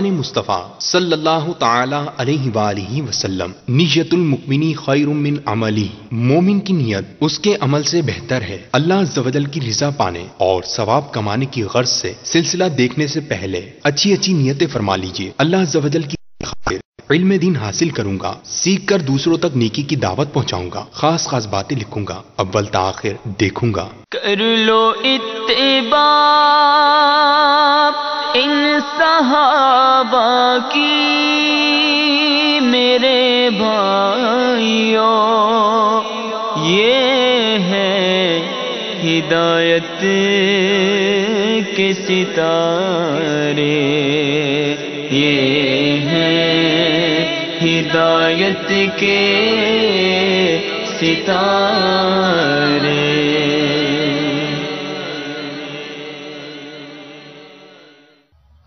مصطفیٰ صلی اللہ تعالی علیہ وآلہ وسلم، نیت المؤمنی خیر من عملی، مومن کی نیت اس کے عمل سے بہتر ہے اللہ عز و جل کی رضا پانے اور ثواب کمانے کی غرض سے سلسلہ دیکھنے سے پہلے اچھی اچھی نیتیں فرما لیجیے۔ اللہ عز و جل کی خاطر علم دین حاصل کروں گا، سیکھ کر دوسروں تک نیکی کی دعوت پہنچاؤں گا، خاص خاص باتیں لکھوں گا، اول تاخیر دیکھوں گا۔ کر لو اتباع ان صحابہ کی میرے بھائیوں، یہ ہے ہدایت کے ستارے، یہ ہے ہدایت کے ستارے۔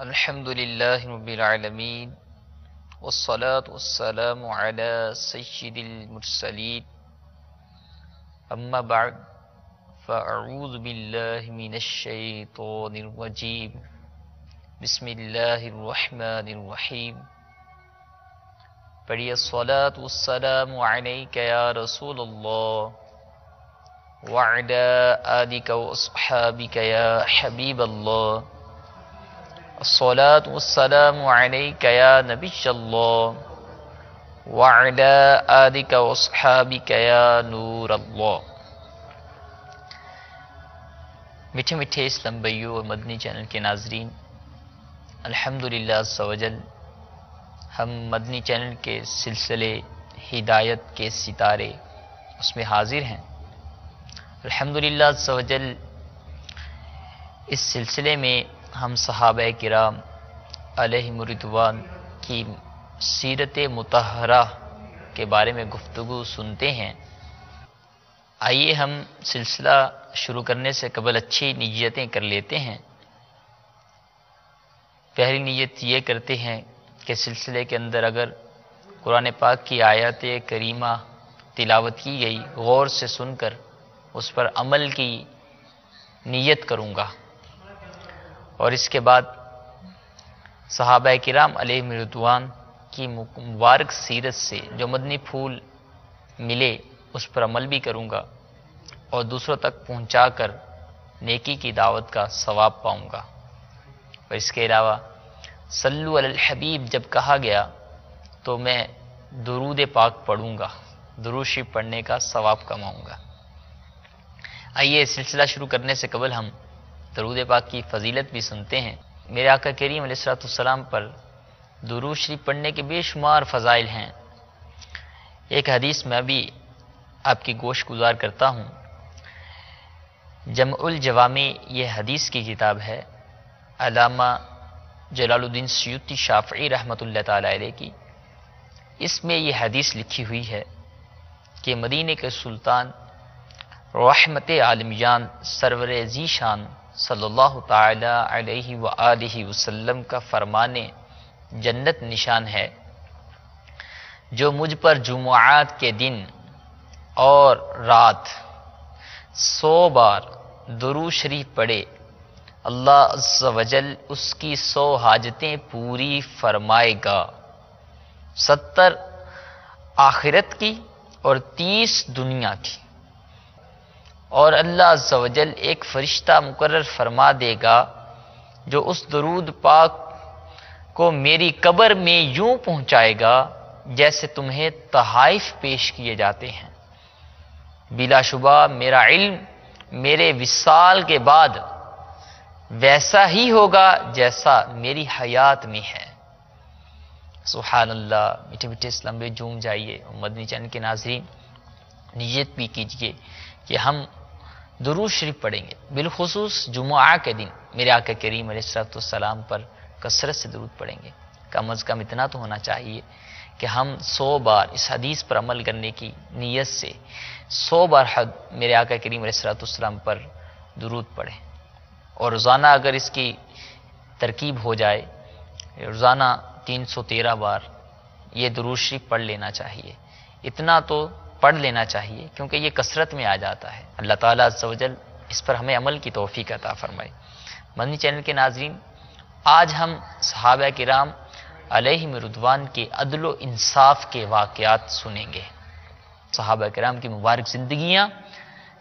الحمد للہ رب العالمین، والصلاة والسلام علی سید المرسلین، اما بعد فاعوذ باللہ من الشیطان الرجیم، بسم اللہ الرحمن الرحیم۔ پڑھیے الصلاة والسلام علیک یا رسول اللہ وعلی آلک واصحابک یا حبیب اللہ، الصلاة والسلام علیک یا نبی اللہ وعلی آلک واصحابک یا نور اللہ۔ میٹھے میٹھے اسلام بھائیوں اور مدنی چینل کے ناظرین، الحمدللہ عز و جل ہم مدنی چینل کے سلسلے ہدایت کے ستارے اس میں حاضر ہیں۔ الحمدللہ عز و جل اس سلسلے میں ہم صحابہ کرام علیہم الرضوان کی سیرت مطہرہ کے بارے میں گفتگو سنتے ہیں۔ آئیے ہم سلسلہ شروع کرنے سے قبل اچھی نیتیں کر لیتے ہیں۔ پہلی نیت یہ کرتے ہیں کہ سلسلے کے اندر اگر قرآن پاک کی آیات کریمہ تلاوت کی گئی، غور سے سن کر اس پر عمل کی نیت کروں گا، اور اس کے بعد صحابہ کرام علیہم الرضوان کی مبارک سیرت سے جو مدنی پھول ملے اس پر عمل بھی کروں گا، اور دوسروں تک پہنچا کر نیکی کی دعوت کا ثواب پاؤں گا۔ اور اس کے علاوہ صلو علی الحبیب جب کہا گیا تو میں درود پاک پڑھوں گا، درود شریف پڑھنے کا ثواب کماؤں گا۔ آئیے سلسلہ شروع کرنے سے قبل ہم درود پاک کی فضیلت بھی سنتے ہیں۔ میرے آقا کریم علیہ السلام پر درود شریف پڑھنے کے بے شمار فضائل ہیں۔ ایک حدیث میں بھی آپ کی گوش گزار کرتا ہوں۔ جمع الجوامع یہ حدیث کی کتاب ہے، علامہ جلال الدین سیوطی شافعی رحمۃ اللہ تعالی علیہ کی۔ اس میں یہ حدیث لکھی ہوئی ہے کہ مدینہ کے سلطان رحمت عالمیان سرور ذیشان صلی اللہ تعالی علیہ وآلہ وسلم کا فرمان جنت نشان ہے، جو مجھ پر جمعات کے دن اور رات 100 بار درود شریف پڑھے، اللہ عز و جل اس کی 100 حاجتیں پوری فرمائے گا، 70 آخرت کی اور 30 دنیا کی۔ اور اللہ عز و جل ایک فرشتہ مقرر فرما دے گا جو اس درود پاک کو میری قبر میں یوں پہنچائے گا جیسے تمہیں تحائف پیش کیے جاتے ہیں۔ بلا شبہ میرا علم میرے وصال کے بعد ویسا ہی ہوگا جیسا میری حیات میں ہے۔ سبحان اللہ۔ میٹھے میٹھے اسلام میں جھوم جائیے۔ مدنی چینل کے ناظرین نیت بھی کیجئے کہ ہم درود شریف پڑھیں گے، بالخصوص جمعہ کے دن میرے آقا کریم علیہ السلام پر کثرت سے درود پڑھیں گے۔ کم از کم اتنا تو ہونا چاہیے کہ ہم 100 بار اس حدیث پر عمل کرنے کی نیت سے 100 بار حد میرے آقا کریم علیہ السلام پر درود پڑھیں، اور روزانہ اگر اس کی ترکیب ہو جائے، روزانہ 313 بار یہ درود شریف پڑھ لینا چاہیے۔ اتنا تو پڑھ لینا چاہیے کیونکہ یہ کثرت میں آ جاتا ہے۔ اللہ تعالیٰ عز و جل اس پر ہمیں عمل کی توفیق عطا فرمائے۔ مدنی چینل کے ناظرین، آج ہم صحابہ کرام علیہم رضوان کے عدل و انصاف کے واقعات سنیں گے۔ صحابہ کرام کی مبارک زندگیاں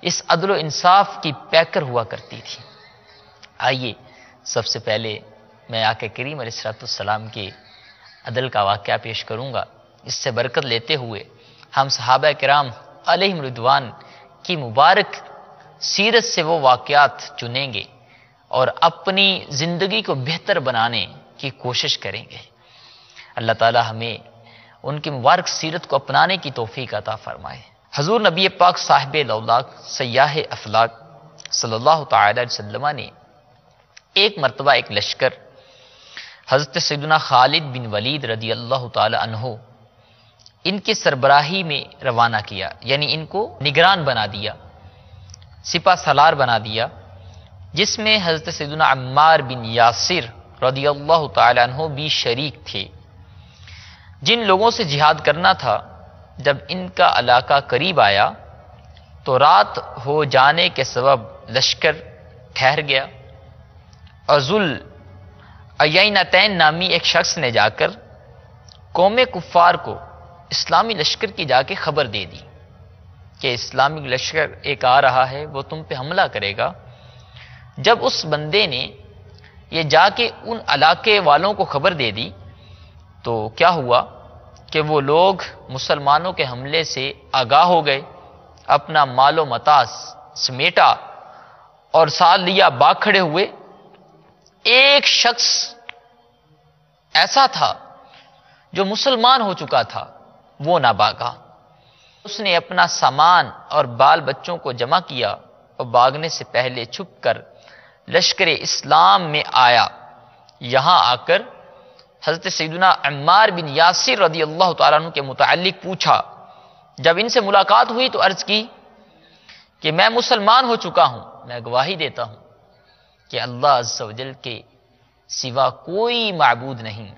اس عدل و انصاف کی پیکر ہوا کرتی تھی۔ آئیے سب سے پہلے میں آقا کریم علیہ السلام کے عدل کا واقعہ پیش کروں گا۔ اس سے برکت لیتے ہوئے ہم صحابہ کرام علیہم رضوان کی مبارک سیرت سے وہ واقعات چنیں گے اور اپنی زندگی کو بہتر بنانے کی کوشش کریں گے۔ اللہ تعالی ہمیں ان کی مبارک سیرت کو اپنانے کی توفیق عطا فرمائے۔ حضور نبی پاک صاحب لولاک سیاح افلاک صلی اللہ تعالی علیہ وسلم نے ایک مرتبہ ایک لشکر حضرت سیدنا خالد بن ولید رضی اللہ تعالی عنہ ان کی سربراہی میں روانہ کیا، یعنی ان کو نگران بنا دیا، سپہ سالار بنا دیا، جس میں حضرت سیدنا عمار بن یاسر رضی اللہ تعالی عنہ بھی شریک تھے۔ جن لوگوں سے جہاد کرنا تھا جب ان کا علاقہ قریب آیا تو رات ہو جانے کے سبب لشکر ٹھہر گیا، اور ذل عینتین نامی ایک شخص نے جا کر قوم کفار کو اسلامی لشکر کی جا کے خبر دے دی کہ اسلامی لشکر ایک آ رہا ہے، وہ تم پہ حملہ کرے گا۔ جب اس بندے نے یہ جا کے ان علاقے والوں کو خبر دے دی تو کیا ہوا کہ وہ لوگ مسلمانوں کے حملے سے آگاہ ہو گئے، اپنا مال و متاع سمیٹا اور ساتھ لیا، باغ کھڑے ہوئے۔ ایک شخص ایسا تھا جو مسلمان ہو چکا تھا، وہ نہ بھاگا۔ اس نے اپنا سامان اور بال بچوں کو جمع کیا اور بھاگنے سے پہلے چھپ کر لشکر اسلام میں آیا۔ یہاں آ کر حضرت سیدنا عمار بن یاسر رضی اللہ تعالیٰ عنہ کے متعلق پوچھا۔ جب ان سے ملاقات ہوئی تو عرض کی کہ میں مسلمان ہو چکا ہوں، میں گواہی دیتا ہوں کہ اللہ عز و جل کے سوا کوئی معبود نہیں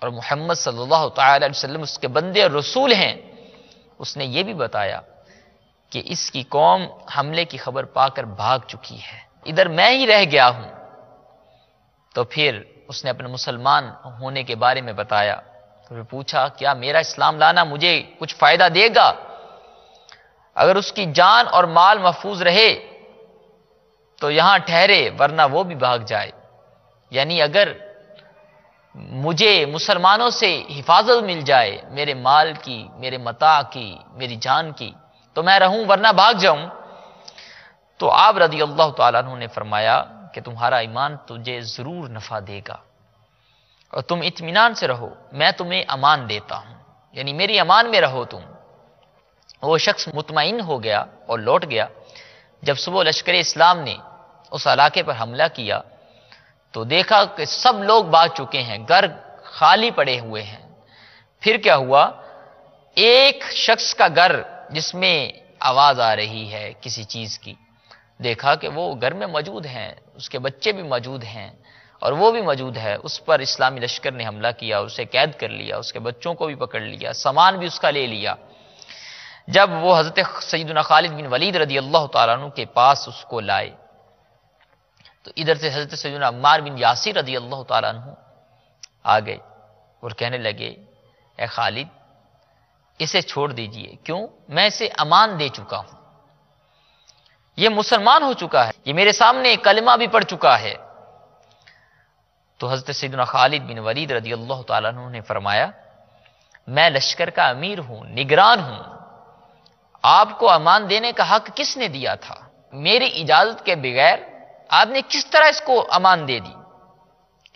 اور محمد صلی اللہ تعالی علیہ وسلم اس کے بندے اور رسول ہیں۔ اس نے یہ بھی بتایا کہ اس کی قوم حملے کی خبر پا کر بھاگ چکی ہے، ادھر میں ہی رہ گیا ہوں۔ تو پھر اس نے اپنے مسلمان ہونے کے بارے میں بتایا۔ پھر پوچھا کیا میرا اسلام لانا مجھے کچھ فائدہ دے گا؟ اگر اس کی جان اور مال محفوظ رہے تو یہاں ٹھہرے، ورنہ وہ بھی بھاگ جائے۔ یعنی اگر مجھے مسلمانوں سے حفاظت مل جائے میرے مال کی، میرے متاع کی، میری جان کی، تو میں رہوں، ورنہ بھاگ جاؤں۔ تو آپ رضی اللہ تعالیٰ عنہ نے فرمایا کہ تمہارا ایمان تجھے ضرور نفع دے گا اور تم اطمینان سے رہو، میں تمہیں امان دیتا ہوں، یعنی میری امان میں رہو تم۔ وہ شخص مطمئن ہو گیا اور لوٹ گیا۔ جب صبح لشکر اسلام نے اس علاقے پر حملہ کیا تو دیکھا کہ سب لوگ بھاگ چکے ہیں، گھر خالی پڑے ہوئے ہیں۔ پھر کیا ہوا، ایک شخص کا گھر جس میں آواز آ رہی ہے کسی چیز کی، دیکھا کہ وہ گھر میں موجود ہیں، اس کے بچے بھی موجود ہیں اور وہ بھی موجود ہے۔ اس پر اسلامی لشکر نے حملہ کیا، اسے قید کر لیا، اس کے بچوں کو بھی پکڑ لیا، سامان بھی اس کا لے لیا۔ جب وہ حضرت سیدنا خالد بن ولید رضی اللہ تعالیٰ عنہ کے پاس اس کو لائے تو ادھر سے حضرت سیدنا عمار بن یاسر رضی اللہ تعالیٰ عنہ آ گئے اور کہنے لگے اے خالد اسے چھوڑ دیجئے، کیوں؟ میں اسے امان دے چکا ہوں، یہ مسلمان ہو چکا ہے، یہ میرے سامنے کلمہ بھی پڑھ چکا ہے۔ تو حضرت سیدنا خالد بن ولید رضی اللہ تعالیٰ عنہ نے فرمایا میں لشکر کا امیر ہوں، نگران ہوں، آپ کو امان دینے کا حق کس نے دیا تھا؟ میری اجازت کے بغیر آپ نے کس طرح اس کو امان دے دی؟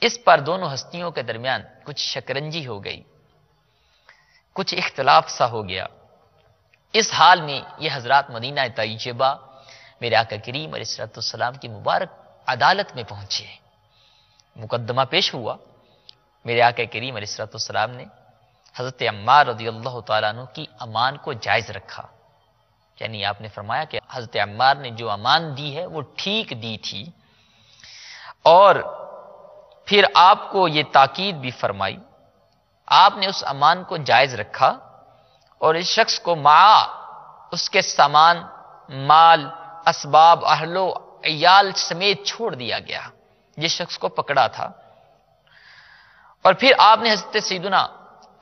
اس پر دونوں ہستیوں کے درمیان کچھ شکنجی ہو گئی، کچھ اختلاف سا ہو گیا۔ اس حال میں یہ حضرات مدینہ طیبہ میرے آقا کریم علیہ السلام کی مبارک عدالت میں پہنچے۔ مقدمہ پیش ہوا، میرے آقا کریم علیہ السلام نے حضرت عمار رضی اللہ تعالیٰ عنہ کی امان کو جائز رکھا، یعنی آپ نے فرمایا کہ حضرت عمار نے جو امان دی ہے وہ ٹھیک دی تھی، اور پھر آپ کو یہ تاکید بھی فرمائی، آپ نے اس امان کو جائز رکھا اور اس شخص کو مع اس کے سامان، مال، اسباب، اہل و عیال سمیت چھوڑ دیا گیا جس شخص کو پکڑا تھا۔ اور پھر آپ نے حضرت سیدنا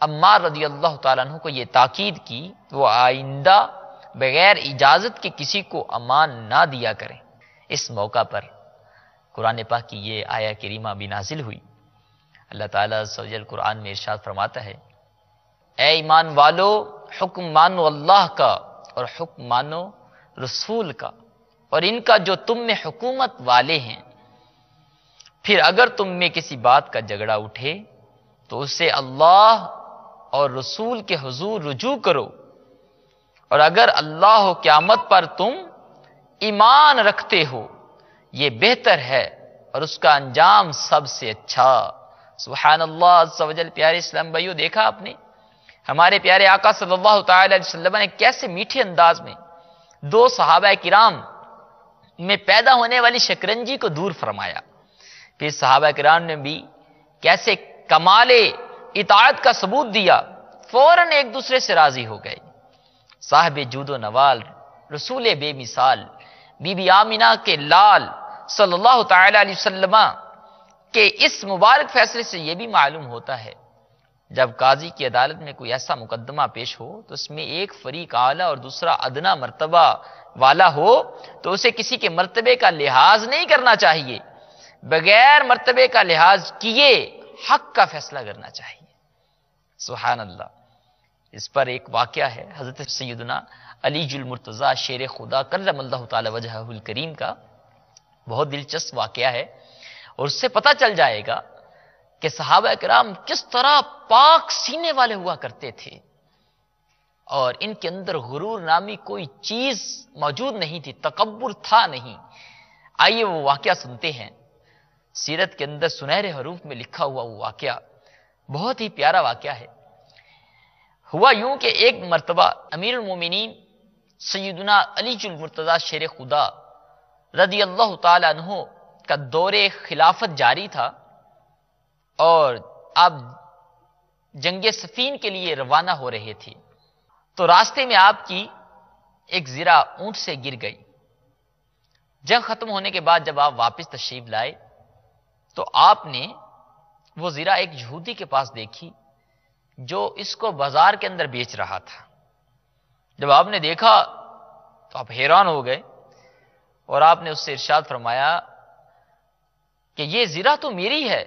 عمار رضی اللہ تعالیٰ عنہ کو یہ تاکید کی وہ آئندہ بغیر اجازت کے کسی کو امان نہ دیا کریں۔ اس موقع پر قرآن پاک کی یہ آیہ کریمہ بھی نازل ہوئی۔ اللہ تعالیٰ عز و جل قرآن میں ارشاد فرماتا ہے، اے ایمان والو، حکم مانو اللہ کا اور حکم مانو رسول کا اور ان کا جو تم میں حکومت والے ہیں۔ پھر اگر تم میں کسی بات کا جھگڑا اٹھے تو اسے اللہ اور رسول کے حضور رجوع کرو، اور اگر اللہ و قیامت پر تم ایمان رکھتے ہو یہ بہتر ہے اور اس کا انجام سب سے اچھا۔ سبحان اللہ عز و جل۔ پیارے اسلام بھائیو، دیکھا آپ نے ہمارے پیارے آقا صلی اللہ تعالی علیہ وسلم نے کیسے میٹھے انداز میں دو صحابہ کرام میں پیدا ہونے والی شکنجی کو دور فرمایا۔ پھر صحابہ کرام نے بھی کیسے کمال اطاعت کا ثبوت دیا، فوراً ایک دوسرے سے راضی ہو گئے۔ صاحب جود و نوال، رسول بے مثال، بی بی آمینہ کے لال صلی اللہ تعالی علیہ وسلم کے اس مبارک فیصلے سے یہ بھی معلوم ہوتا ہے جب قاضی کی عدالت میں کوئی ایسا مقدمہ پیش ہو تو اس میں ایک فریق اعلیٰ اور دوسرا ادنا مرتبہ والا ہو تو اسے کسی کے مرتبے کا لحاظ نہیں کرنا چاہیے، بغیر مرتبے کا لحاظ کیے حق کا فیصلہ کرنا چاہیے۔ سبحان اللہ۔ اس پر ایک واقعہ ہے حضرت سیدنا علی المرتضیٰ شیر خدا کرم اللہ تعالی وجہہ الکریم کا، بہت دلچسپ واقعہ ہے، اور اس سے پتہ چل جائے گا کہ صحابہ کرام کس طرح پاک سینے والے ہوا کرتے تھے اور ان کے اندر غرور نامی کوئی چیز موجود نہیں تھی، تکبر تھا نہیں۔ آئیے وہ واقعہ سنتے ہیں۔ سیرت کے اندر سنہرے حروف میں لکھا ہوا وہ واقعہ بہت ہی پیارا واقعہ ہے۔ ہوا یوں کہ ایک مرتبہ امیر المومنین سیدنا علی المرتضیٰ شیر خدا رضی اللہ تعالی عنہ کا دور خلافت جاری تھا اور آپ جنگ صفین کے لیے روانہ ہو رہے تھے، تو راستے میں آپ کی ایک زرہ اونٹ سے گر گئی۔ جنگ ختم ہونے کے بعد جب آپ واپس تشریف لائے تو آپ نے وہ زرہ ایک یہودی کے پاس دیکھی جو اس کو بازار کے اندر بیچ رہا تھا۔ جب آپ نے دیکھا تو آپ حیران ہو گئے اور آپ نے اس سے ارشاد فرمایا کہ یہ زرہ تو میری ہے،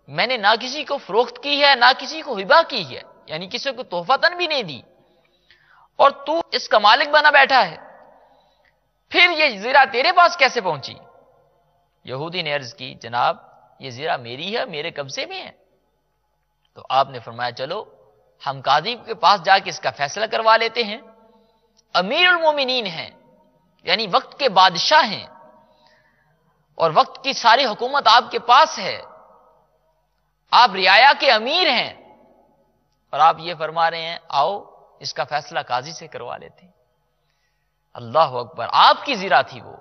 میں نے نہ کسی کو فروخت کی ہے نہ کسی کو ہبہ کی ہے، یعنی کسی کو تحفتاً بھی نہیں دی، اور تو اس کا مالک بنا بیٹھا ہے، پھر یہ زرہ تیرے پاس کیسے پہنچی؟ یہودی نے عرض کی جناب یہ زرہ میری ہے، میرے قبضے میں ہے۔ تو آپ نے فرمایا چلو ہم قاضی کے پاس جا کے اس کا فیصلہ کروا لیتے ہیں، امیر المومنین ہیں یعنی وقت کے بادشاہ ہیں اور وقت کی ساری حکومت آپ کے پاس ہے، آپ رعایا کے امیر ہیں اور آپ یہ فرما رہے ہیں آؤ اس کا فیصلہ قاضی سے کروا لیتے ہیں۔ اللہ اکبر، آپ کی زرہ تھی وہ،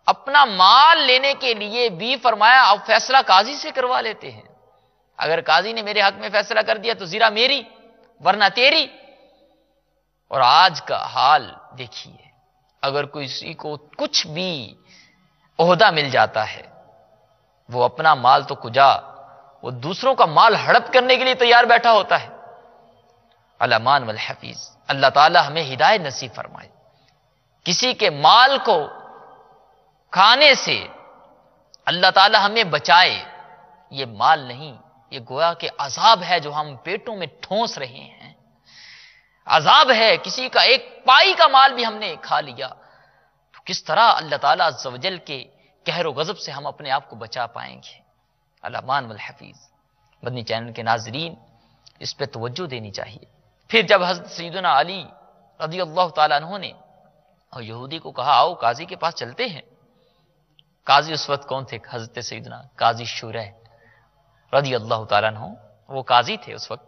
اپنا مال لینے کے لیے بھی فرمایا اب فیصلہ قاضی سے کروا لیتے ہیں، اگر قاضی نے میرے حق میں فیصلہ کر دیا تو زرہ میری ورنہ تیری۔ اور آج کا حال دیکھیے، اگر کسی کو کچھ بھی عہدہ مل جاتا ہے وہ اپنا مال تو کجا، وہ دوسروں کا مال ہڑپ کرنے کے لیے تیار بیٹھا ہوتا ہے۔ الامان والحفیظ، اللہ تعالی ہمیں ہدایت نصیب فرمائے۔ کسی کے مال کو کھانے سے اللہ تعالی ہمیں بچائے، یہ مال نہیں، یہ گویا کہ عذاب ہے جو ہم پیٹوں میں ٹھونس رہے ہیں، عذاب ہے۔ کسی کا ایک پائی کا مال بھی ہم نے کھا لیا تو کس طرح اللہ تعالیٰ عز و جل کے قہر و غضب سے ہم اپنے آپ کو بچا پائیں گے۔ الامان والحفیظ۔ مدنی چینل کے ناظرین اس پہ توجہ دینی چاہیے۔ پھر جب حضرت سیدنا علی رضی اللہ تعالیٰ عنہ نے اور یہودی کو کہا آؤ قاضی کے پاس چلتے ہیں، قاضی اس وقت کون تھے؟ حضرت سیدنا قاضی شریح رضی اللہ تعالیٰ عنہ، وہ قاضی تھے اس وقت۔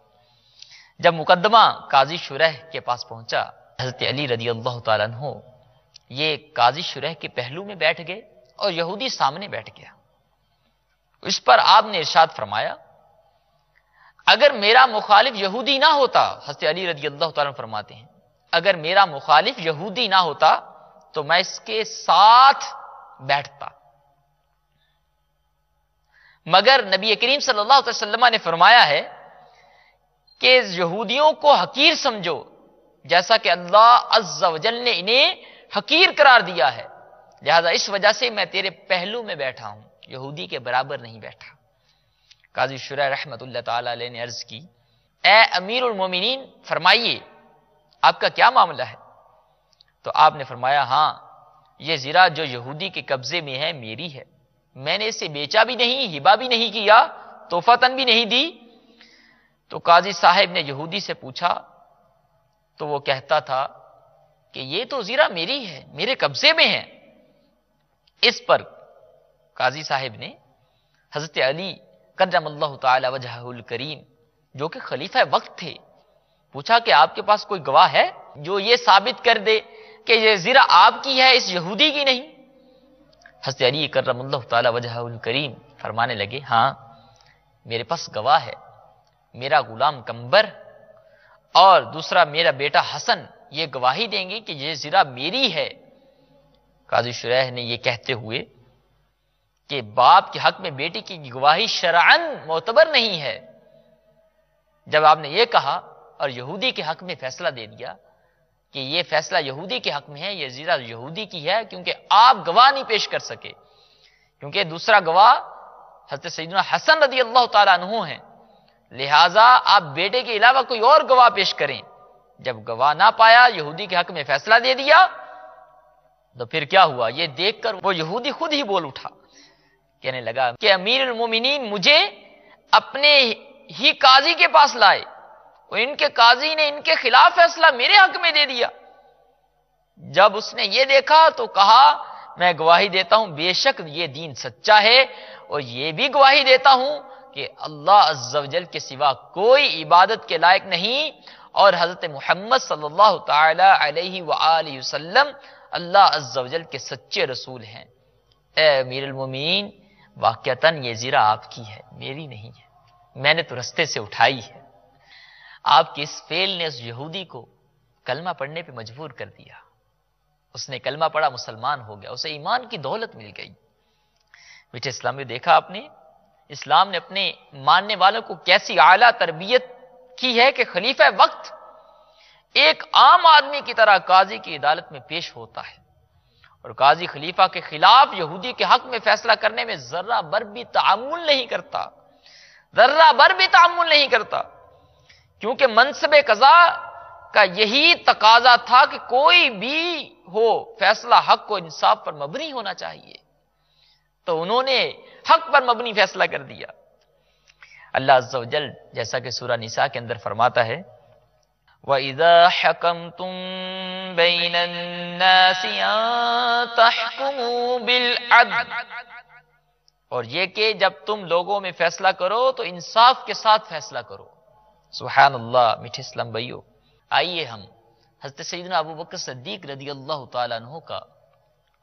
جب مقدمہ قاضی شریح کے پاس پہنچا، حضرت علی رضی اللہ تعالیٰ عنہ یہ قاضی شریح کے پہلو میں بیٹھ گئے اور یہودی سامنے بیٹھ گیا۔ اس پر آپ نے ارشاد فرمایا اگر میرا مخالف یہودی نہ ہوتا، حضرت علی رضی اللہ تعالیٰ عنہ فرماتے ہیں اگر میرا مخالف یہودی نہ ہوتا تو میں اس کے ساتھ بیٹھتا، مگر نبی کریم صلی اللہ علیہ وسلم نے فرمایا ہے کہ یہودیوں کو حقیر سمجھو جیسا کہ اللہ عز و جل نے انہیں حقیر قرار دیا ہے، لہذا اس وجہ سے میں تیرے پہلو میں بیٹھا ہوں، یہودی کے برابر نہیں بیٹھا۔ قاضی شرح رحمت اللہ تعالی علیہ نے عرض کی، اے امیر المومنین فرمائیے آپ کا کیا معاملہ ہے؟ تو آپ نے فرمایا، ہاں یہ زرہ جو یہودی کے قبضے میں ہے میری ہے، میں نے اسے بیچا بھی نہیں، ہبہ بھی نہیں کیا، تحفتاً بھی نہیں دی۔ تو قاضی صاحب نے یہودی سے پوچھا تو وہ کہتا تھا کہ یہ تو زرہ میری ہے، میرے قبضے میں ہے۔ اس پر قاضی صاحب نے حضرت علی کرم اللہ تعالی وجہہ الکریم جو کہ خلیفہ وقت تھے پوچھا کہ آپ کے پاس کوئی گواہ ہے جو یہ ثابت کر دے کہ یہ زرہ آپ کی ہے، اس یہودی کی نہیں؟ حضرت علی کرم اللہ تعالی وجہہ الکریم فرمانے لگے، ہاں میرے پاس گواہ ہے، میرا غلام کمبر اور دوسرا میرا بیٹا حسن یہ گواہی دیں گے کہ یہ زرہ میری ہے۔ قاضی شریح نے یہ کہتے ہوئے کہ باپ کے حق میں بیٹی کی گواہی شرعاً معتبر نہیں ہے، جب آپ نے یہ کہا اور یہودی کے حق میں فیصلہ دے دیا کہ یہ فیصلہ یہودی کے حق میں ہے، یہ زرہ یہودی کی ہے، کیونکہ آپ گواہ نہیں پیش کر سکے، کیونکہ دوسرا گواہ حضرت سیدنا حسن رضی اللہ تعالیٰ عنہ ہیں، لہٰذا آپ بیٹے کے علاوہ کوئی اور گواہ پیش کریں۔ جب گواہ نہ پایا، یہودی کے حق میں فیصلہ دے دیا، تو پھر کیا ہوا؟ یہ دیکھ کر وہ یہودی خود ہی بول اٹھا، کہنے لگا کہ امیر المومنین مجھے اپنے ہی قاضی کے پاس لائے اور ان کے قاضی نے ان کے خلاف فیصلہ میرے حق میں دے دیا۔ جب اس نے یہ دیکھا تو کہا، میں گواہی دیتا ہوں بے شک یہ دین سچا ہے، اور یہ بھی گواہی دیتا ہوں کہ اللہ عز و جل کے سوا کوئی عبادت کے لائق نہیں، اور حضرت محمد صلی اللہ تعالی علیہ وآلہ وسلم اللہ عز و جل کے سچے رسول ہیں۔ اے امیر المومنین، واقعتاً یہ زرہ آپ کی ہے، میری نہیں ہے، میں نے تو رستے سے اٹھائی ہے۔ آپ کے اس فعل نے اس یہودی کو کلمہ پڑھنے پہ مجبور کر دیا، اس نے کلمہ پڑھا، مسلمان ہو گیا، اسے ایمان کی دولت مل گئی۔ میٹھے اسلام میں دیکھا آپ نے، اسلام نے اپنے ماننے والوں کو کیسی اعلیٰ تربیت کی ہے کہ خلیفہ وقت ایک عام آدمی کی طرح قاضی کی عدالت میں پیش ہوتا ہے، اور قاضی خلیفہ کے خلاف یہودی کے حق میں فیصلہ کرنے میں ذرہ بر بھی تعامل نہیں کرتا، ذرہ بر بھی تعامل نہیں کرتا، کیونکہ منصب قضا کا یہی تقاضا تھا کہ کوئی بھی ہو فیصلہ حق و انصاف پر مبنی ہونا چاہیے، تو انہوں نے حق پر مبنی فیصلہ کر دیا۔ اللہ عز و جل جیسا کہ سورہ نساء کے اندر فرماتا ہے، وَإِذَا حَكَمْتُم بَيْنَ النَّاسِ أَن تَحْكُمُوا بِالْعَدْلِ، اور یہ کہ جب تم لوگوں میں فیصلہ کرو تو انصاف کے ساتھ فیصلہ کرو۔ سبحان اللہ۔ میٹھے اسلام بھائیو، آئیے ہم حضرت سیدنا ابو بکر صدیق رضی اللہ تعالیٰ عنہ کا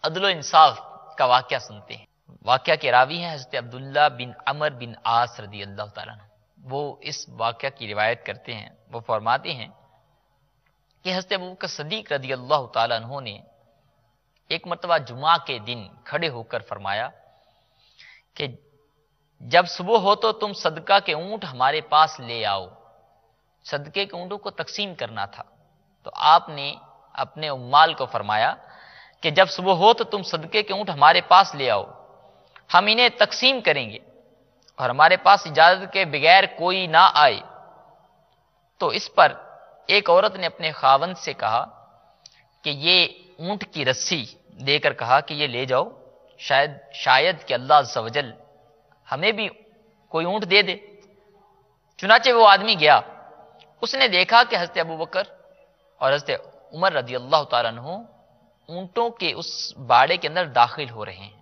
عدل و انصاف کا واقعہ سنتے ہیں۔ واقعہ کے راوی ہیں حضرت عبداللہ بن عمر بن عاص رضی اللہ تعالیٰ عنہ۔ وہ اس واقعہ کی روایت کرتے ہیں، وہ فرماتے ہیں کہ حضرت ابو بکر صدیق رضی اللہ تعالیٰ عنہ نے ایک مرتبہ جمعہ کے دن کھڑے ہو کر فرمایا کہ جب صبح ہو تو تم صدقہ کے اونٹ ہمارے پاس لے آؤ۔ صدقے کے اونٹوں کو تقسیم کرنا تھا، تو آپ نے اپنے عمال کو فرمایا کہ جب صبح ہو تو تم صدقے کے اونٹ ہمارے پاس لے آؤ، ہم انہیں تقسیم کریں گے اور ہمارے پاس اجازت کے بغیر کوئی نہ آئے۔ تو اس پر ایک عورت نے اپنے خاوند سے کہا کہ یہ اونٹ کی رسی دے کر کہا کہ یہ لے جاؤ، شاید کہ اللہ عز و جل ہمیں بھی کوئی اونٹ دے دے۔ چنانچہ وہ آدمی گیا، اس نے دیکھا کہ حضرت ابوبکر اور حضرت عمر رضی اللہ تعالیٰ عنہ اونٹوں کے اس باڑے کے اندر داخل ہو رہے ہیں،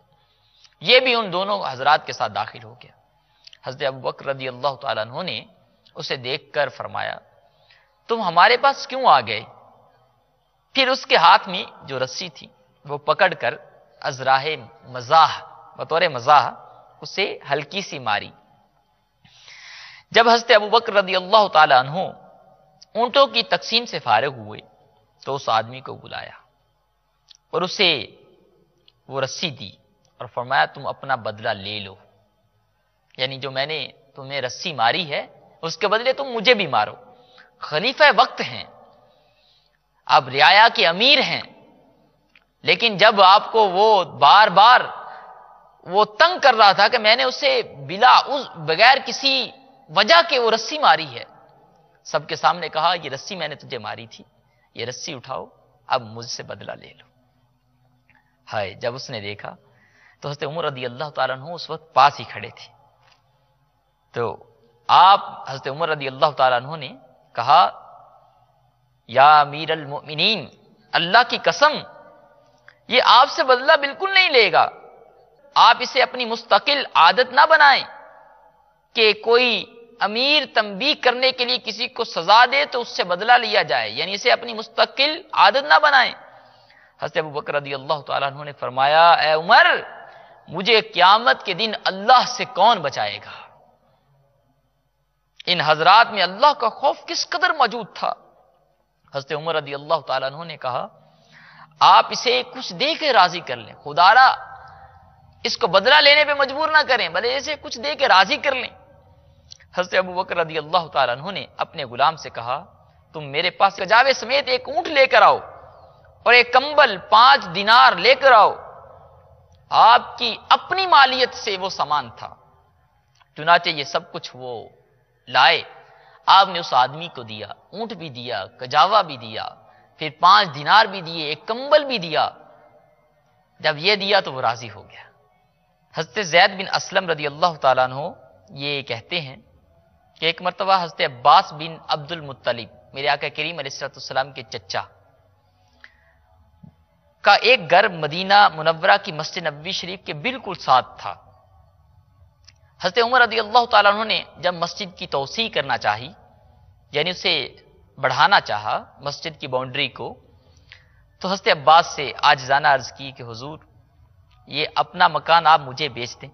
یہ بھی ان دونوں حضرات کے ساتھ داخل ہو گیا۔ حضرت ابوبکر رضی اللہ تعالیٰ عنہ نے اسے دیکھ کر فرمایا، تم ہمارے پاس کیوں آ گئے؟ پھر اس کے ہاتھ میں جو رسی تھی وہ پکڑ کر ازراہ مزاح، بطور مزاح اسے ہلکی سی ماری۔ جب حضرت ابوبکر رضی اللہ تعالیٰ عنہ اونٹوں کی تقسیم سے فارغ ہوئے تو اس آدمی کو بلایا اور اسے وہ رسی دی اور فرمایا تم اپنا بدلہ لے لو۔ یعنی جو میں نے تمہیں رسی ماری ہے اس کے بدلے تم مجھے بھی مارو. خلیفہ وقت ہیں، آپ رعایا کے امیر ہیں، لیکن جب آپ کو وہ بار بار وہ تنگ کر رہا تھا کہ میں نے اسے بغیر کسی وجہ کے وہ رسی ماری ہے، سب کے سامنے کہا یہ رسی میں نے تجھے ماری تھی، یہ رسی اٹھاؤ، اب مجھ سے بدلہ لے لو. ہائے، جب اس نے دیکھا تو حضرت عمر رضی اللہ تعالیٰ عنہ اس وقت پاس ہی کھڑے تھے. تو آپ حضرت عمر رضی اللہ تعالیٰ عنہ نے کہا یا امیر المؤمنین، اللہ کی قسم یہ آپ سے بدلہ بالکل نہیں لے گا. آپ اسے اپنی مستقل عادت نہ بنائیں کہ کوئی امیر تنبیہ کرنے کے لیے کسی کو سزا دے تو اس سے بدلہ لیا جائے، یعنی اسے اپنی مستقل عادت نہ بنائیں. حضرت ابو بکر رضی اللہ تعالیٰ عنہ نے فرمایا اے عمر، مجھے قیامت کے دن اللہ سے کون بچائے گا. ان حضرات میں اللہ کا خوف کس قدر موجود تھا. حضرت عمر رضی اللہ تعالیٰ عنہ نے کہا آپ اسے کچھ دے کے راضی کر لیں، خدا را اس کو بدلہ لینے پہ مجبور نہ کریں، بلکہ اسے کچھ دے کے راضی کر لیں. حضرت ابو بکر رضی اللہ تعالیٰ عنہ نے اپنے غلام سے کہا تم میرے پاس کجاوے سمیت ایک اونٹ لے کر آؤ اور ایک کمبل 5 دینار لے کر آؤ. آپ کی اپنی مالیت سے وہ سامان تھا. چنانچہ یہ سب کچھ وہ لائے، آپ نے اس آدمی کو دیا، اونٹ بھی دیا، کجاوا بھی دیا، پھر 5 دینار بھی دیے، ایک کمبل بھی دیا. جب یہ دیا تو وہ راضی ہو گیا. حضرت زید بن اسلم رضی اللہ تعالیٰ عنہ یہ کہتے ہیں کہ ایک مرتبہ حضرت عباس بن عبد المطلب، میرے آقا کریم علیہ السلام کے چچا کا ایک گھر مدینہ منورہ کی مسجد نبوی شریف کے بالکل ساتھ تھا. حضرت عمر رضی اللہ تعالیٰ عنہ نے جب مسجد کی توسیع کرنا چاہی، یعنی اسے بڑھانا چاہا مسجد کی باؤنڈری کو، تو حضرت عباس سے عاجزانہ عرض کی کہ حضور یہ اپنا مکان آپ مجھے بیچ دیں.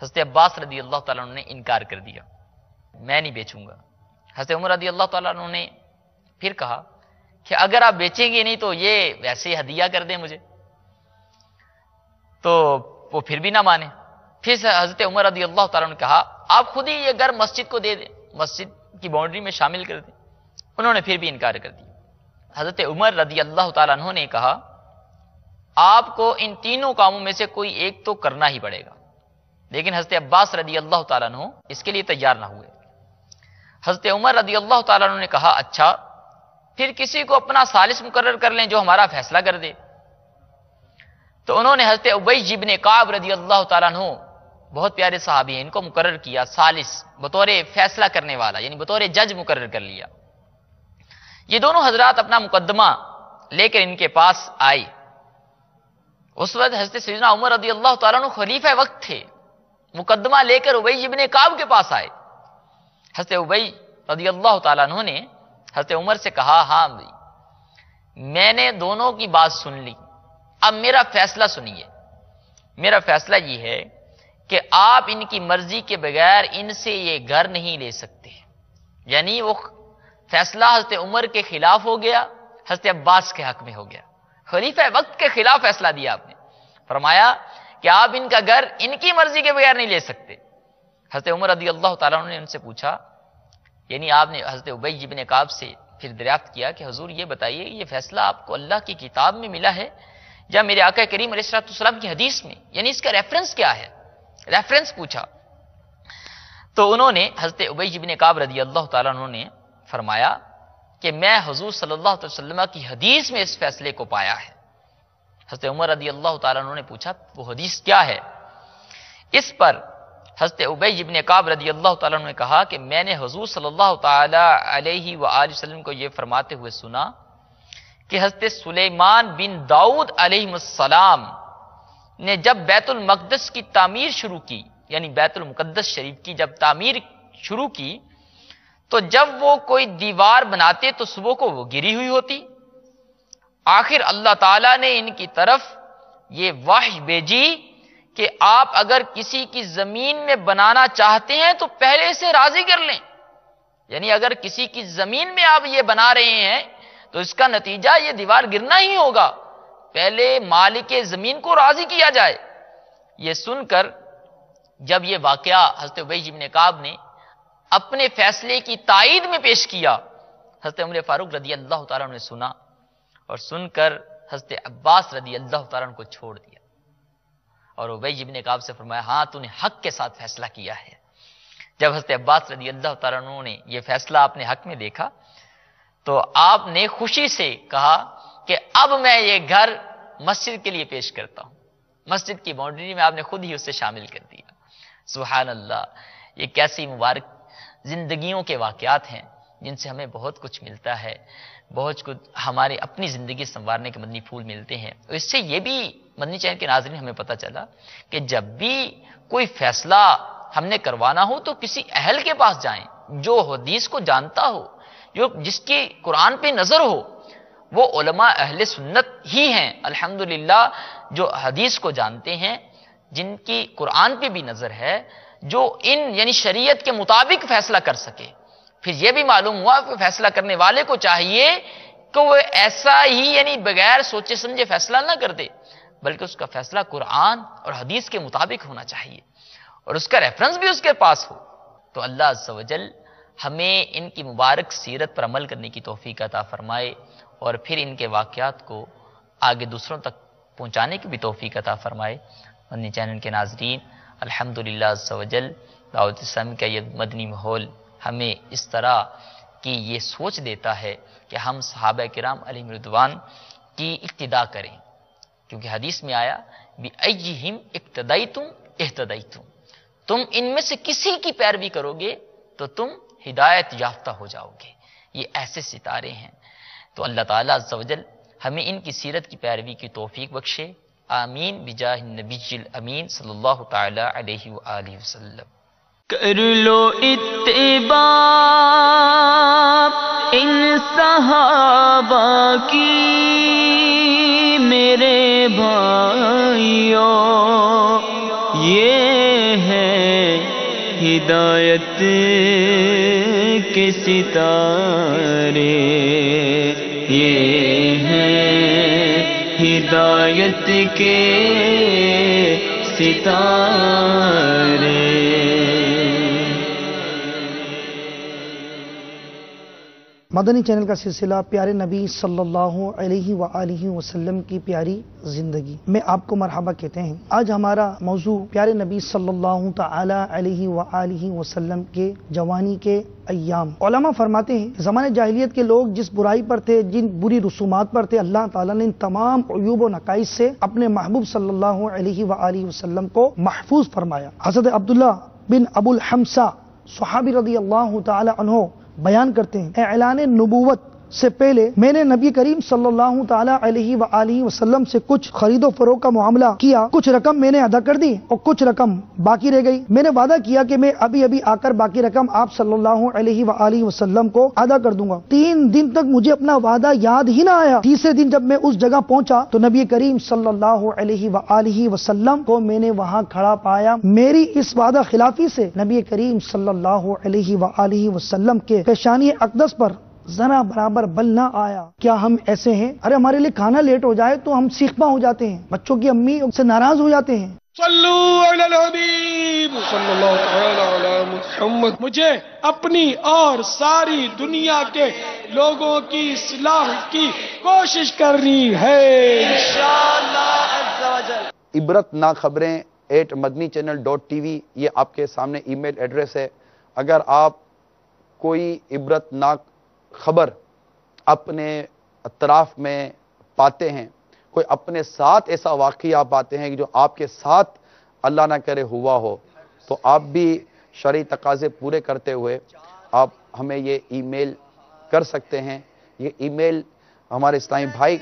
حضرت عباس رضی اللہ تعالیٰ عنہ نے انکار کر دیا، میں نہیں بیچوں گا. حضرت عمر رضی اللہ تعالیٰ عنہ نے پھر کہا کہ اگر آپ بیچیں گے نہیں تو یہ ویسے ہدیہ کر دیں مجھے. تو وہ پھر بھی نہ مانے. پھر حضرت عمر رضی اللہ تعالیٰ نے کہا آپ خود ہی یہ گھر مسجد کو دے دیں، مسجد کی باؤنڈری میں شامل کر دیں. انہوں نے پھر بھی انکار کر دیا. حضرت عمر رضی اللہ تعالیٰ عنہ نے کہا آپ کو ان تینوں کاموں میں سے کوئی ایک تو کرنا ہی پڑے گا. لیکن حضرت عباس رضی اللہ تعالیٰ عنہ اس کے لیے تیار نہ ہوئے. حضرت عمر رضی اللہ تعالیٰ عنہ نے کہا اچھا پھر کسی کو اپنا ثالث مقرر کر لیں جو ہمارا فیصلہ کر دے. تو انہوں نے حضرت ابی بن کعب رضی اللہ تعالیٰ عنہ، بہت پیارے صحابی ہیں، ان کو مقرر کیا ثالث، بطور فیصلہ کرنے والا، یعنی بطور جج مقرر کر لیا. یہ دونوں حضرات اپنا مقدمہ لے کر ان کے پاس آئے. اس وقت حضرت سیدنا عمر رضی اللہ تعالیٰ عنہ خلیفہ وقت تھے، مقدمہ لے کر ابی بن کعب کے پاس آئے. حضرت ابی رضی اللہ تعالیٰ عنہ نے حضرت عمر سے کہا ہاں بھائی میں نے دونوں کی بات سن لی، اب میرا فیصلہ سنیے. میرا فیصلہ یہ ہے کہ آپ ان کی مرضی کے بغیر ان سے یہ گھر نہیں لے سکتے. یعنی وہ فیصلہ حضرت عمر کے خلاف ہو گیا، حضرت عباس کے حق میں ہو گیا. خلیفہ وقت کے خلاف فیصلہ دیا آپ نے. فرمایا کہ آپ ان کا گھر ان کی مرضی کے بغیر نہیں لے سکتے. حضرت عمر رضی اللہ تعالیٰ عنہ نے ان سے پوچھا، یعنی آپ نے حضرت ابی بن کعب سے پھر دریافت کیا کہ حضور یہ بتائیے یہ فیصلہ آپ کو اللہ کی کتاب میں ملا ہے یا میرے آقا کریم علیہ السلام کی حدیث میں، یعنی اس کا ریفرنس کیا ہے؟ ریفرنس پوچھا. تو انہوں نے حضرت ابی بن کعب رضی اللہ تعالیٰ عنہ نے فرمایا کہ میں حضور صلی اللہ علیہ وسلم کی حدیث میں اس فیصلے کو پایا ہے. حضرت عمر رضی اللہ تعالیٰ عنہ نے پوچھا وہ حدیث کیا ہے؟ اس پر حضرت ابی بن کعب رضی اللہ تعالیٰ عنہ نے کہا کہ میں نے حضور صلی اللہ تعالی علیہ وآلہ وسلم کو یہ فرماتے ہوئے سنا کہ حضرت سلیمان بن داؤد علیہ السلام نے جب بیت المقدس کی تعمیر شروع کی، یعنی بیت المقدس شریف کی جب تعمیر شروع کی، تو جب وہ کوئی دیوار بناتے تو صبح کو وہ گری ہوئی ہوتی. آخر اللہ تعالیٰ نے ان کی طرف یہ وحی بھیجی کہ آپ اگر کسی کی زمین میں بنانا چاہتے ہیں تو پہلے سے راضی کر لیں. یعنی اگر کسی کی زمین میں آپ یہ بنا رہے ہیں تو اس کا نتیجہ یہ دیوار گرنا ہی ہوگا، پہلے مالک زمین کو راضی کیا جائے. یہ سن کر جب یہ واقعہ حضرت ابی بن کعب نے اپنے فیصلے کی تائید میں پیش کیا، حضرت عمر فاروق رضی اللہ تعالیٰ عنہ نے سنا اور سن کر حضرت عباس رضی اللہ تعالیٰ عنہ کو چھوڑ دیا، اور ابی بن کعب سے فرمایا ہاں تو نے حق کے ساتھ فیصلہ کیا ہے۔ جب حضرت عباس رضی اللہ تعالیٰ عنہ نے یہ فیصلہ اپنے حق میں دیکھا تو آپ نے خوشی سے کہا کہ اب میں یہ گھر مسجد کے لیے پیش کرتا ہوں، مسجد کی باؤنڈری میں آپ نے خود ہی اسے شامل کر دیا۔ سبحان اللہ، یہ کیسی مبارک زندگیوں کے واقعات ہیں جن سے ہمیں بہت کچھ ملتا ہے، بہت کچھ ہماری اپنی زندگی سنوارنے کے مدنی پھول ملتے ہیں۔ اور اس سے یہ بھی مدنی چینل کے ناظرین ہمیں پتہ چلا کہ جب بھی کوئی فیصلہ ہم نے کروانا ہو تو کسی اہل کے پاس جائیں جو حدیث کو جانتا ہو، جس کی قرآن پہ نظر ہو۔ وہ علماء اہل سنت ہی ہیں الحمدللہ جو حدیث کو جانتے ہیں، جن کی قرآن پہ بھی نظر ہے، جو یعنی شریعت کے مطابق فیصلہ کر سکے۔ پھر یہ بھی معلوم ہوا کہ فیصلہ کرنے والے کو چاہیے کہ وہ ایسا ہی یعنی بغیر سوچے سمجھے فیصلہ نہ کر دے، بلکہ اس کا فیصلہ قرآن اور حدیث کے مطابق ہونا چاہیے اور اس کا ریفرنس بھی اس کے پاس ہو۔ تو اللہ عز و جل ہمیں ان کی مبارک سیرت پر عمل کرنے کی توفیق عطا فرمائے اور پھر ان کے واقعات کو آگے دوسروں تک پہنچانے کی بھی توفیق عطا فرمائے۔ مدنی چینل کے ناظرین، الحمدللہ عز و جل دعوت اسلامی کا یہ مدنی ماحول ہمیں اس طرح کی یہ سوچ دیتا ہے کہ ہم صحابہ کرام علیہم رضوان کی اقتداء کریں، کیونکہ حدیث میں آیا بِأَيِّهِمْ اقتدیتم اہتدیتم، تم ان میں سے کسی کی پیروی کرو گے تو تم ہدایت یافتہ ہو جاؤ گے۔ یہ ایسے ستارے ہیں، تو اللہ تعالیٰ عز و جل ہمیں ان کی سیرت کی پیروی کی توفیق بخشے، آمین بجاہ النبی الامین صلی اللہ تعالی علیہ وآلہ وسلم۔ کر لو اتباع ان صحابہ کی میرے بھائیوں، یہ ہے ہدایت کے ستارے، یہ ہیں ہدایت کے ستارے۔ مدنی چینل کا سلسلہ پیارے نبی صلی اللہ علیہ وآلہ وسلم کی پیاری زندگی میں آپ کو مرحبا کہتے ہیں۔ آج ہمارا موضوع پیارے نبی صلی اللہ تعالی علیہ وآلہ وسلم کے جوانی کے ایام۔ علماء فرماتے ہیں زمانے جاہلیت کے لوگ جس برائی پر تھے، جن بری رسومات پر تھے، اللہ تعالیٰ نے ان تمام عیوب و نقائص سے اپنے محبوب صلی اللہ علیہ وآلہ وسلم کو محفوظ فرمایا۔ حضرت عبداللہ بن ابو الحمصہ صحابی رضی اللہ تعالی عنہ بیان کرتے ہیں، اعلان نبوت سے پہلے میں نے نبی کریم صلی اللہ تعالی علیہ وآلہ وسلم سے کچھ خرید و فروخت کا معاملہ کیا، کچھ رقم میں نے ادا کر دی اور کچھ رقم باقی رہ گئی۔ میں نے وعدہ کیا کہ میں ابھی آ کر باقی رقم آپ صلی اللہ علیہ وآلہ وسلم کو ادا کر دوں گا۔ 3 دن تک مجھے اپنا وعدہ یاد ہی نہ آیا۔ تیسرے دن جب میں اس جگہ پہنچا تو نبی کریم صلی اللہ علیہ وآلہ وسلم کو میں نے وہاں کھڑا پایا۔ میری اس وعدہ خلافی سے نبی کریم صلی اللہ علیہ وآلہ وسلم کے پیشانی اقدس پر ذرا برابر بل نہ آیا۔ کیا ہم ایسے ہیں؟ ارے ہمارے لیے کھانا لیٹ ہو جائے تو ہم سیخپا ہو جاتے ہیں، بچوں کی امی سے ناراض ہو جاتے ہیں۔ صلو علی الحبیب صلی اللہ تعالی علی محمد۔ مجھے اپنی اور ساری دنیا کے لوگوں کی اصلاح کی کوشش کرنی ہے انشاءاللہ عز و جل۔ عبرت ناک خبریں @madnichannel.tv یہ آپ کے سامنے ای میل ایڈریس ہے۔ اگر آپ کوئی عبرت ناک خبر اپنے اطراف میں پاتے ہیں، کوئی اپنے ساتھ ایسا واقعہ پاتے ہیں کہ جو آپ کے ساتھ اللہ نہ کرے ہوا ہو، تو آپ بھی شرعی تقاضے پورے کرتے ہوئے آپ ہمیں یہ ای میل کر سکتے ہیں۔ یہ ای میل ہمارے اسلامی بھائی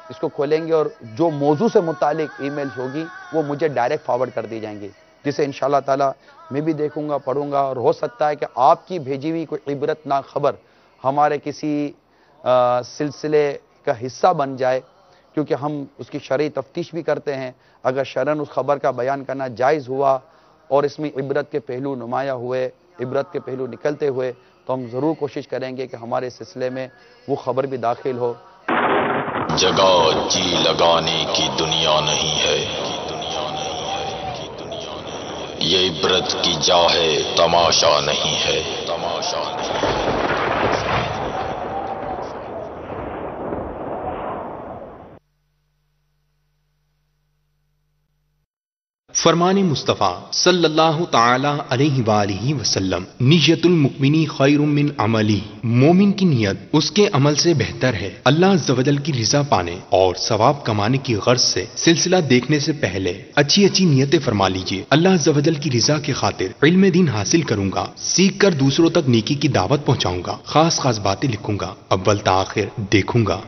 اس کو کھولیں گے اور جو موضوع سے متعلق ای میل ہوگی وہ مجھے ڈائریکٹ فارورڈ کر دی جائیں گی، جسے انشاءاللہ تعالی میں بھی دیکھوں گا، پڑھوں گا، اور ہو سکتا ہے کہ آپ کی بھیجی ہوئی کوئی عبرت ناک خبر ہمارے کسی سلسلے کا حصہ بن جائے، کیونکہ ہم اس کی شرعی تفتیش بھی کرتے ہیں۔ اگر شرعاً اس خبر کا بیان کرنا جائز ہوا اور اس میں عبرت کے پہلو نمایاں ہوئے، عبرت کے پہلو نکلتے ہوئے، تو ہم ضرور کوشش کریں گے کہ ہمارے سلسلے میں وہ خبر بھی داخل ہو۔ جگہ جی لگانے کی دنیا نہیں ہے، یہ عبرت کی جا ہے، تماشا نہیں ہے، تماشا نہیں ہے۔ فرمان مصطفیٰ صلی اللہ تعالی علیہ وآلہ وسلم، نیت المؤمنی خیر من عملی، مومن کی نیت اس کے عمل سے بہتر ہے۔ اللہ عز و جل کی رضا پانے اور ثواب کمانے کی غرض سے سلسلہ دیکھنے سے پہلے اچھی اچھی نیتیں فرما لیجئے۔ اللہ عز و جل کی رضا کی خاطر علم دین حاصل کروں گا، سیکھ کر دوسروں تک نیکی کی دعوت پہنچاؤں گا، خاص خاص باتیں لکھوں گا، اول تا آخر دیکھوں گا۔